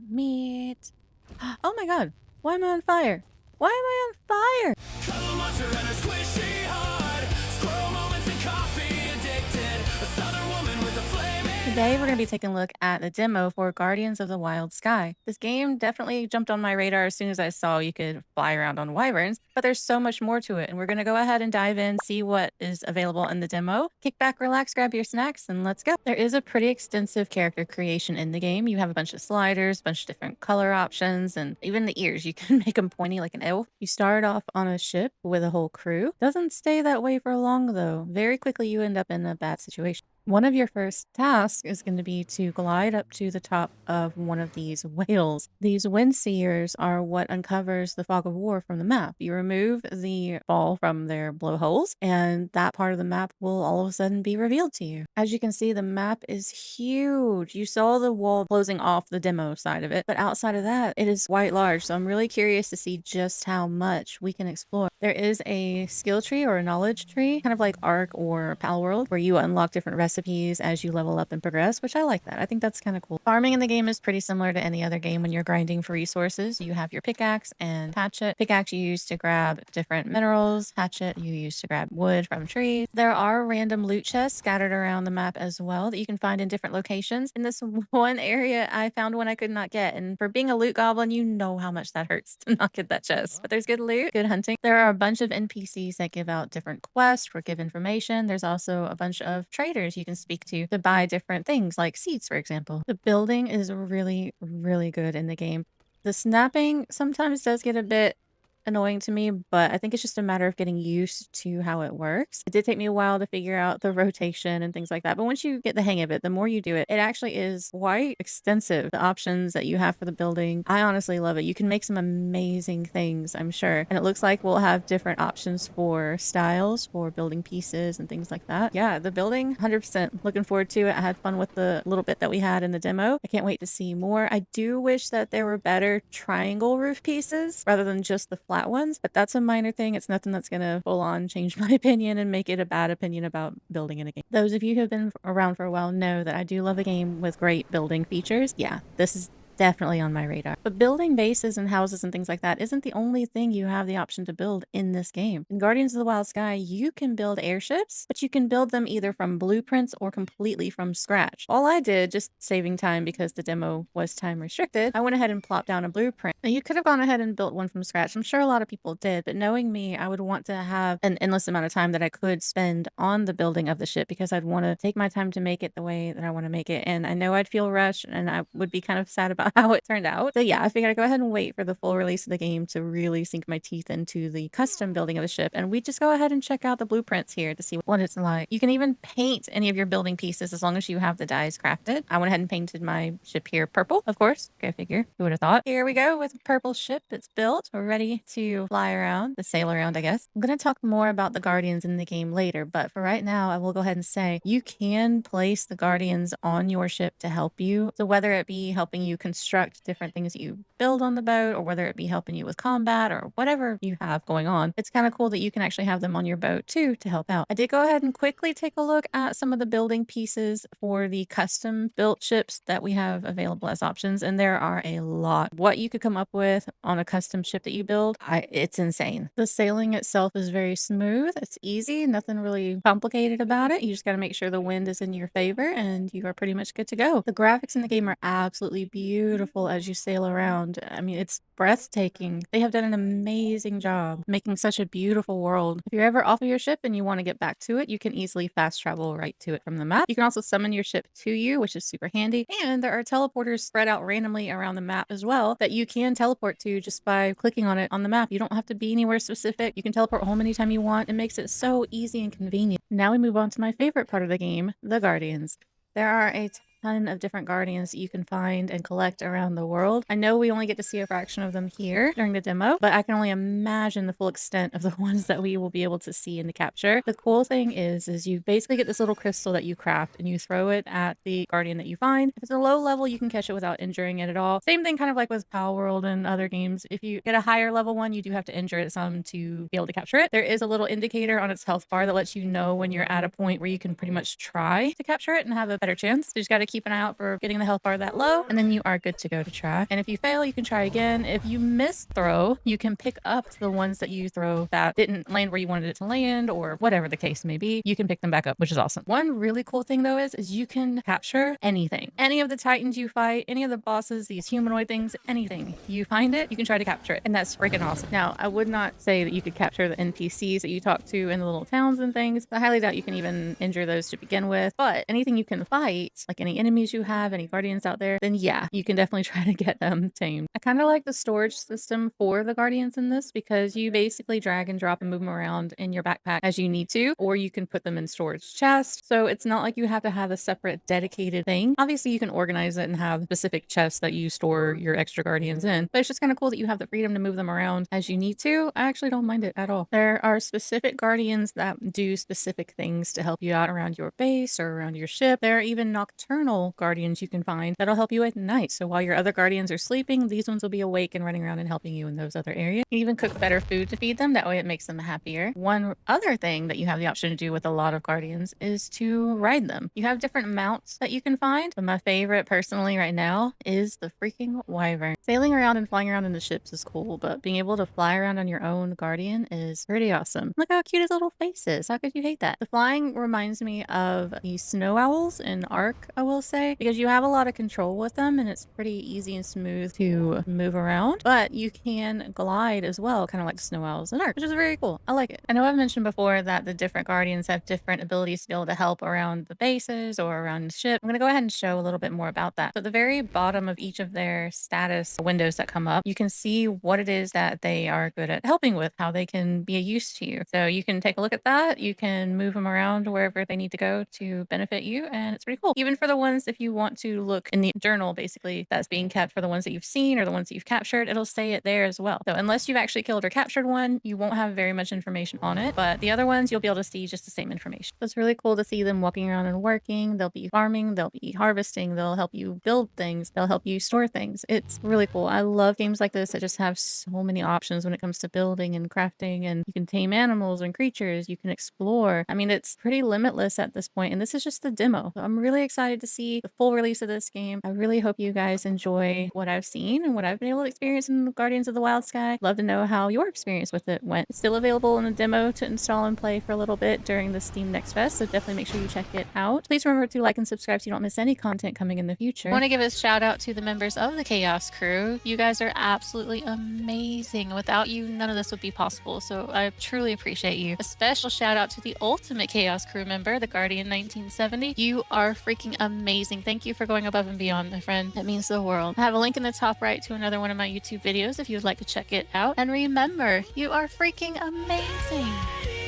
Meat. Oh my god. Why am I on fire? Why am I on fire? Cuddle monster and a squishy heart. Squirrel moments and coffee addicted. A southern woman with a flaming. Today, we're going to be taking a look at the demo for Guardians of the Wild Sky. This game definitely jumped on my radar as soon as I saw you could fly around on wyverns, but there's so much more to it, and we're going to go ahead and dive in, see what is available in the demo. Kick back, relax, grab your snacks, and let's go. There is a pretty extensive character creation in the game. You have a bunch of sliders, a bunch of different color options, and even the ears. You can make them pointy like an elf. You start off on a ship with a whole crew. Doesn't stay that way for long, though. Very quickly, you end up in a bad situation. One of your first tasks is going to be to glide up to the top of one of these whales. These wind seers are what uncovers the fog of war from the map. You remove the ball from their blowholes, and that part of the map will all of a sudden be revealed to you. As you can see, the map is huge. You saw the wall closing off the demo side of it, but outside of that, it is quite large. So I'm really curious to see just how much we can explore. There is a skill tree or a knowledge tree, kind of like Ark or Palworld, where you unlock different recipes as you level up and progress, which I like that. I think that's kind of cool. Farming in the game is pretty similar to any other game when you're grinding for resources. You have your pickaxe and hatchet. Pickaxe you use to grab different minerals. Hatchet you use to grab wood from trees. There are random loot chests scattered around the map as well that you can find in different locations. In this one area, I found one I could not get. And for being a loot goblin, you know how much that hurts to not get that chest. But there's good loot, good hunting. There are a bunch of NPCs that give out different quests or give information. There's also a bunch of traders you can speak to buy different things like seeds, for example. The building is really, really good in the game. The snapping sometimes does get a bit annoying to me, but I think it's just a matter of getting used to how it works. It did take me a while to figure out the rotation and things like that, but once you get the hang of it, the more you do it, it actually is quite extensive. The options that you have for the building, I honestly love it. You can make some amazing things, I'm sure. And it looks like we'll have different options for styles, for building pieces and things like that. Yeah, the building, 100% looking forward to it. I had fun with the little bit that we had in the demo. I can't wait to see more. I do wish that there were better triangle roof pieces rather than just the flat ones, but that's a minor thing. It's nothing that's gonna full on change my opinion and make it a bad opinion about building in a game. Those of you who have been around for a while know that I do love a game with great building features. Yeah, this is definitely on my radar. But building bases and houses and things like that isn't the only thing you have the option to build in this game. In Guardians of the Wild Sky, you can build airships, but you can build them either from blueprints or completely from scratch. All I did, just saving time because the demo was time restricted, I went ahead and plopped down a blueprint. Now, you could have gone ahead and built one from scratch. I'm sure a lot of people did, but knowing me, I would want to have an endless amount of time that I could spend on the building of the ship because I'd want to take my time to make it the way that I want to make it. And I know I'd feel rushed and I would be kind of sad about how it turned out. So yeah, I figured I'd go ahead and wait for the full release of the game to really sink my teeth into the custom building of the ship. And we just go ahead and check out the blueprints here to see what it's like. You can even paint any of your building pieces as long as you have the dies crafted. I went ahead and painted my ship here purple, of course. Go figure. Who would have thought? Here we go with a purple ship. It's built. We're ready to fly around, to sail around, I guess. I'm going to talk more about the Guardians in the game later, but for right now, I will go ahead and say you can place the Guardians on your ship to help you. So whether it be helping you construct different things that you build on the boat, or whether it be helping you with combat or whatever you have going on, it's kind of cool that you can actually have them on your boat too to help out. I did go ahead and quickly take a look at some of the building pieces for the custom built ships that we have available as options, and there are a lot. What you could come up with on a custom ship that you build, it's insane. The sailing itself is very smooth. It's easy, nothing really complicated about it. You just got to make sure the wind is in your favor and you are pretty much good to go. The graphics in the game are absolutely beautiful as you sail around. I mean, it's breathtaking. They have done an amazing job making such a beautiful world. If you're ever off of your ship and you want to get back to it, you can easily fast travel right to it from the map. You can also summon your ship to you, which is super handy. And there are teleporters spread out randomly around the map as well that you can teleport to just by clicking on it on the map. You don't have to be anywhere specific. You can teleport home anytime you want. It makes it so easy and convenient. Now we move on to my favorite part of the game, the Guardians. There are a ton of different Guardians that you can find and collect around the world. I know we only get to see a fraction of them here during the demo, but I can only imagine the full extent of the ones that we will be able to see in the capture. The cool thing is you basically get this little crystal that you craft and you throw it at the Guardian that you find. If it's a low level, you can catch it without injuring it at all. Same thing kind of like with Palworld and other games. If you get a higher level one, you do have to injure it some to be able to capture it. There is a little indicator on its health bar that lets you know when you're at a point where you can pretty much try to capture it and have a better chance. So you just got to keep an eye out for getting the health bar that low, and then you are good to go to track. And if you fail, you can try again. If you miss throw, you can pick up the ones that you throw that didn't land where you wanted it to land, or whatever the case may be. You can pick them back up, which is awesome. One really cool thing though is you can capture anything. Any of the titans you fight, any of the bosses, these humanoid things, anything. You find it, you can try to capture it. And that's freaking awesome. Now, I would not say that you could capture the NPCs that you talk to in the little towns and things. I highly doubt you can even injure those to begin with. But anything you can fight, like any enemies you have, any guardians out there, then yeah, you can definitely try to get them tamed. I kind of like the storage system for the guardians in this because you basically drag and drop and move them around in your backpack as you need to, or you can put them in storage chests. So it's not like you have to have a separate dedicated thing. Obviously, you can organize it and have specific chests that you store your extra guardians in, but it's just kind of cool that you have the freedom to move them around as you need to. I actually don't mind it at all. There are specific guardians that do specific things to help you out around your base or around your ship. There are even nocturnal guardians you can find that'll help you at night. So while your other guardians are sleeping, these ones will be awake and running around and helping you in those other areas. You even cook better food to feed them. That way it makes them happier. One other thing that you have the option to do with a lot of guardians is to ride them. You have different mounts that you can find, but my favorite personally right now is the freaking wyvern. Sailing around and flying around in the ships is cool, but being able to fly around on your own guardian is pretty awesome. Look how cute his little face is. How could you hate that? The flying reminds me of the snow owls in Ark, I will say, because you have a lot of control with them and it's pretty easy and smooth to move around, but you can glide as well, kind of like snow owls in Ark, which is very cool. I like it. I know I've mentioned before that the different guardians have different abilities to be able to help around the bases or around the ship. I'm going to go ahead and show a little bit more about that. So at the very bottom of each of their status windows that come up, you can see what it is that they are good at helping with, how they can be a use to you. So you can take a look at that. You can move them around wherever they need to go to benefit you, and it's pretty cool. Even for the ones, if you want to look in the journal, basically, that's being kept for the ones that you've seen or the ones that you've captured, it'll say it there as well. So unless you've actually killed or captured one, you won't have very much information on it, but the other ones, you'll be able to see just the same information. So it's really cool to see them walking around and working. They'll be farming, they'll be harvesting, they'll help you build things, they'll help you store things. It's really cool. I love games like this that just have so many options when it comes to building and crafting, and you can tame animals and creatures, you can explore. I mean, it's pretty limitless at this point, and this is just the demo. So I'm really excited to see the full release of this game. I really hope you guys enjoy what I've seen and what I've been able to experience in Guardians of the Wild Sky. Love to know how your experience with it went. It's still available in the demo to install and play for a little bit during the Steam Next Fest, so definitely make sure you check it out. Please remember to like and subscribe so you don't miss any content coming in the future. I want to give a shout out to the members of the Chaos Crew. You guys are absolutely amazing. Without you, none of this would be possible, so I truly appreciate you. A special shout out to the ultimate Chaos Crew member, the Guardian 1970. You are freaking amazing. Thank you for going above and beyond, my friend. That means the world. I have a link in the top right to another one of my YouTube videos if you would like to check it out. And remember, you are freaking amazing.